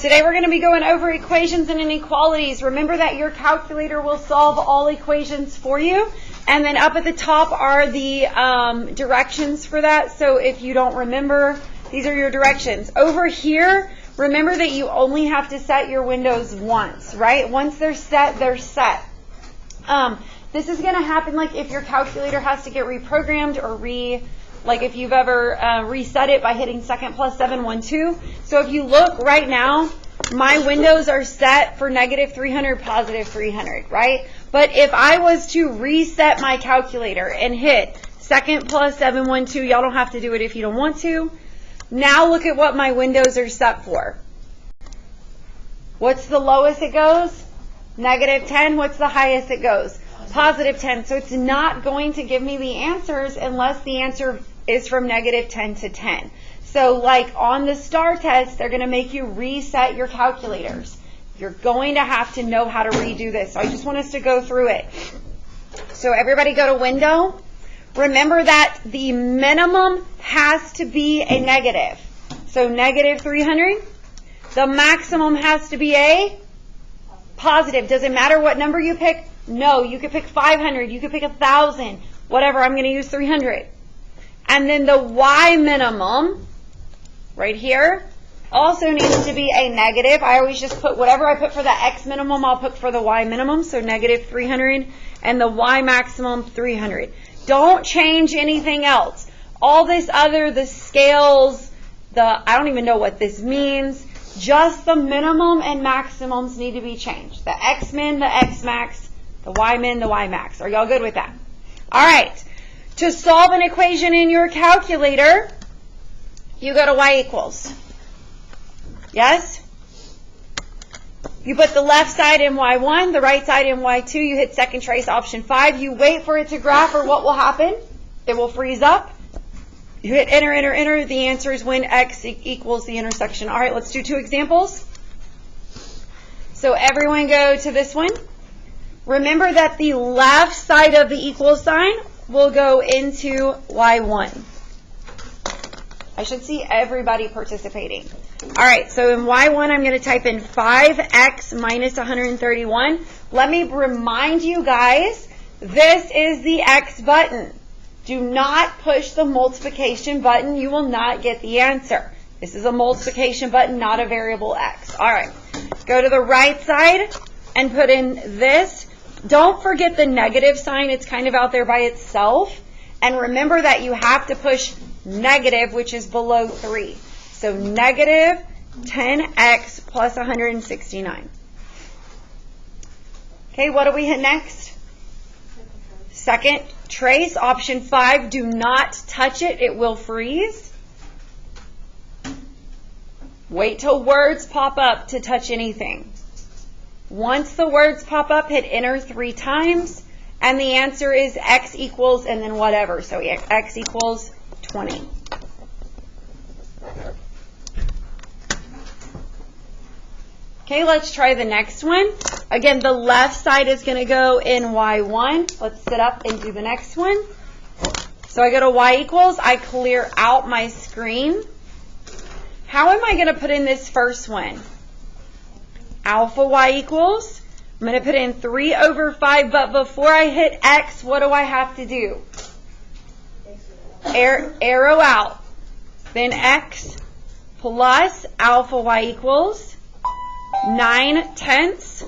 Today we're going to be going over equations and inequalities. Remember that your calculator will solve all equations for you. And then up at the top are the directions for that. So if you don't remember, these are your directions. Over here, remember that you only have to set your windows once, right? Once they're set, they're set. This is going to happen like if your calculator has to get reprogrammed or like if you've ever reset it by hitting second plus 712. So if you look right now, my windows are set for negative 300, positive 300, right? But if I was to reset my calculator and hit second plus 712, y'all don't have to do it if you don't want to. Now look at what my windows are set for. What's the lowest it goes? Negative 10. What's the highest it goes? Positive 10. So it's not going to give me the answers unless the answer is from negative 10 to 10. So like on the STAR test, they're going to make you reset your calculators. You're going to have to know how to redo this. So I just want us to go through it. So everybody go to window. Remember that the minimum has to be a negative. So negative 300. The maximum has to be a positive. Does it matter what number you pick? No, you could pick 500. You could pick 1,000. Whatever, I'm going to use 300. And then the Y minimum, right here, also needs to be a negative. I always just put whatever I put for the X minimum, I'll put for the Y minimum. So negative 300 and the Y maximum 300. Don't change anything else. All this other, the scales, I don't even know what this means. Just the minimum and maximums need to be changed. The X min, the X max, the Y min, the Y max. Are y'all good with that? All right. To solve an equation in your calculator, you go to y equals. Yes? You put the left side in y1, the right side in y2. You hit second trace option 5. You wait for it to graph, or what will happen? It will freeze up. You hit enter, enter, enter. The answer is when x equals the intersection. All right, let's do 2 examples. So everyone go to this one. Remember that the left side of the equal sign will go into y1. I should see everybody participating. All right, so in y1, I'm going to type in 5x minus 131. Let me remind you guys, this is the x button. Do not push the multiplication button. You will not get the answer. This is a multiplication button, not a variable x. All right, go to the right side and put in this. Don't forget the negative sign. It's kind of out there by itself. And remember that you have to push negative, which is below 3. So negative 10x plus 169. Okay, what do we hit next? Second trace, option 5. Do not touch it. It will freeze. Wait till words pop up to touch anything. Once the words pop up, hit enter 3 times, and the answer is x equals and then whatever. So x equals 20. Okay, let's try the next one. Again, the left side is going to go in y1. Let's sit up and do the next one. So I go to y equals. I clear out my screen. How am I going to put in this first one? Alpha y equals. I'm going to put in 3 over 5, but before I hit x, what do I have to do? Arrow out. Then x plus alpha y equals 9/10.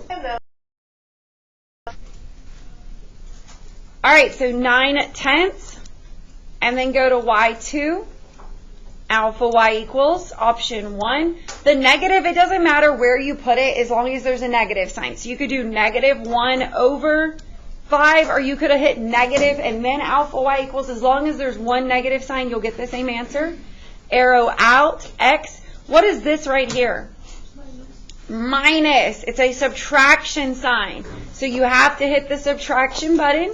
All right, so 9/10, and then go to y2. Alpha y equals option 1. The negative, it doesn't matter where you put it as long as there's a negative sign. So you could do negative 1 over 5, or you could have hit negative and then alpha y equals. As long as there's one negative sign, you'll get the same answer. Arrow out, x. What is this right here? Minus. It's a subtraction sign. So you have to hit the subtraction button.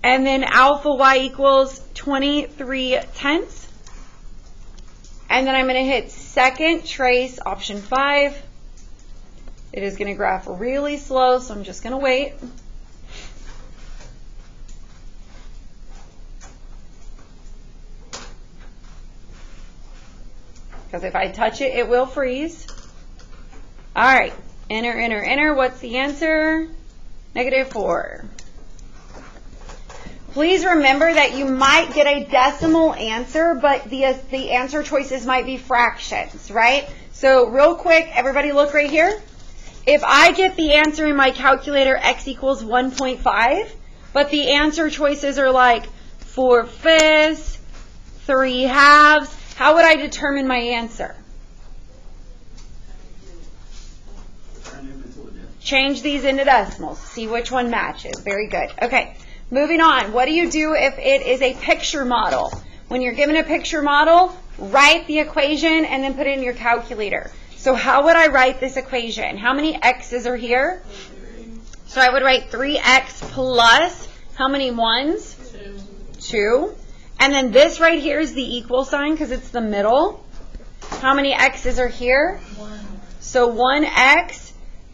And then alpha y equals 23/10. And then I'm going to hit second trace, option 5. It is going to graph really slow, so I'm just going to wait. Because if I touch it, it will freeze. All right, enter. What's the answer? -4. Please remember that you might get a decimal answer, but the answer choices might be fractions, right? So real quick, everybody look right here. If I get the answer in my calculator, x equals 1.5, but the answer choices are like 4/5, 3/2, how would I determine my answer? Change these into decimals. See which one matches. Very good. Okay, moving on. What do you do if it is a picture model? When you're given a picture model, write the equation and then put it in your calculator. So how would I write this equation? How many x's are here? So I would write 3x plus, how many ones? 2. And then this right here is the equal sign because it's the middle. How many x's are here? 1. So 1x.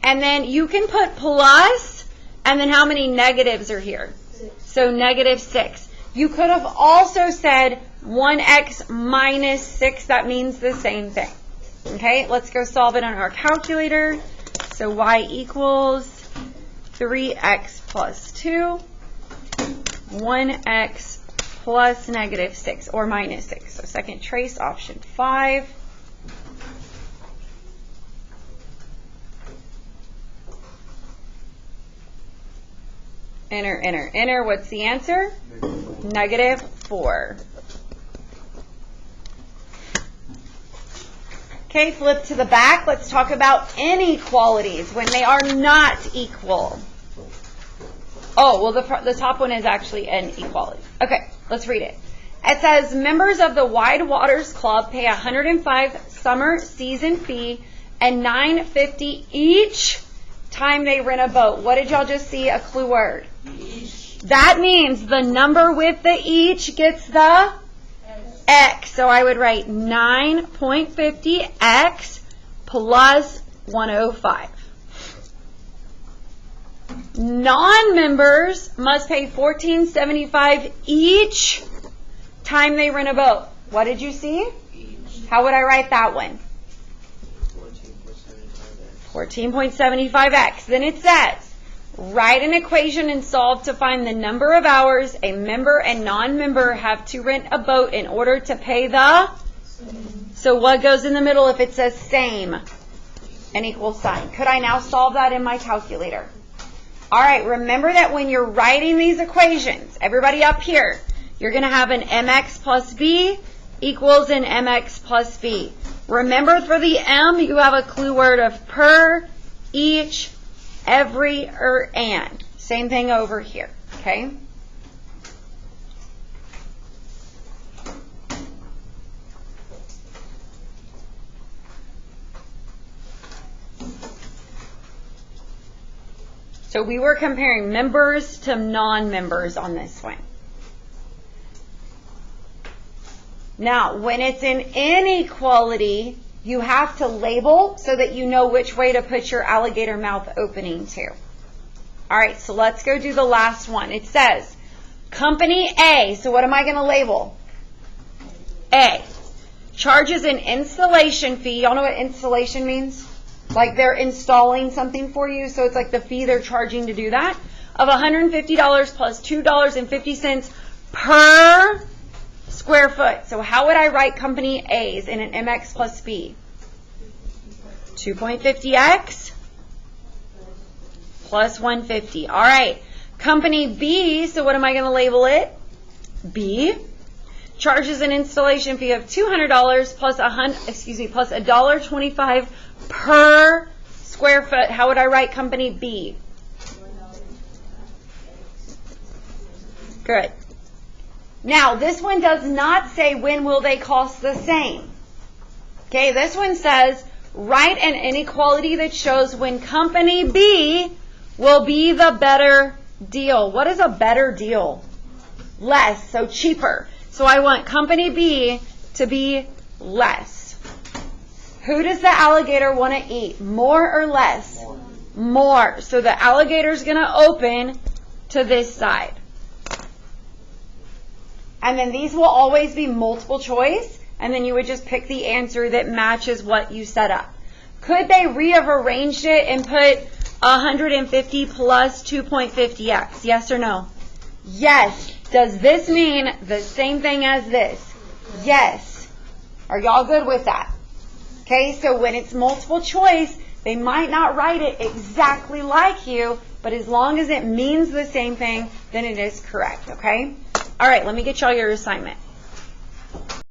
And then you can put plus, and then how many negatives are here? 6. So -6. You could have also said 1x minus 6. That means the same thing. Okay, let's go solve it on our calculator. So y equals 3x plus 2, 1x plus -6, or -6. So second trace, option 5. Enter. What's the answer? -4. Okay, flip to the back. Let's talk about inequalities when they are not equal. Oh, well, the top one is actually an equality. Okay, let's read it. It says, members of the Wide Waters Club pay $105 summer season fee and $9.50 each time they rent a boat. What did y'all just see? A clue word. Each. That means the number with the each gets the x. So I would write 9.50x plus 105. Non-members must pay $14.75 each time they rent a boat. What did you see? Each. How would I write that one? 14.75x. Then it says, write an equation and solve to find the number of hours a member and non-member have to rent a boat in order to pay the... So what goes in the middle if it says same? An equal sign. Could I now solve that in my calculator? All right, remember that when you're writing these equations, everybody up here, you're going to have an mx plus b equals an mx plus b. Remember, for the m, you have a clue word of per, each, every, or and. Same thing over here, okay? So we were comparing members to non-members on this one. Now, when it's an inequality, you have to label so that you know which way to put your alligator mouth opening to. All right, so let's go do the last one. It says, Company A, so what am I going to label? A, charges an installation fee. Y'all know what installation means? Like they're installing something for you, so it's like the fee they're charging to do that, of $150 plus $2.50 per square foot. So how would I write Company A's in an mx plus b? 2.50x plus 150. All right. Company B, so what am I going to label it? B, charges an installation fee of $200 plus plus $1.25 per square foot. How would I write Company B? Good. Now, this one does not say when will they cost the same. Okay, this one says write an inequality that shows when Company B will be the better deal. What is a better deal? Less, so cheaper. So I want Company B to be less. Who does the alligator want to eat? More or less? More. So the alligator's going to open to this side. And then these will always be multiple choice, and then you would just pick the answer that matches what you set up. Could they have arranged it and put 150 plus 2.50x? Yes or no? Yes. Does this mean the same thing as this? Yes. Are y'all good with that? Okay, so when it's multiple choice, they might not write it exactly like you, but as long as it means the same thing, then it is correct, okay? All right, let me get y'all your assignment.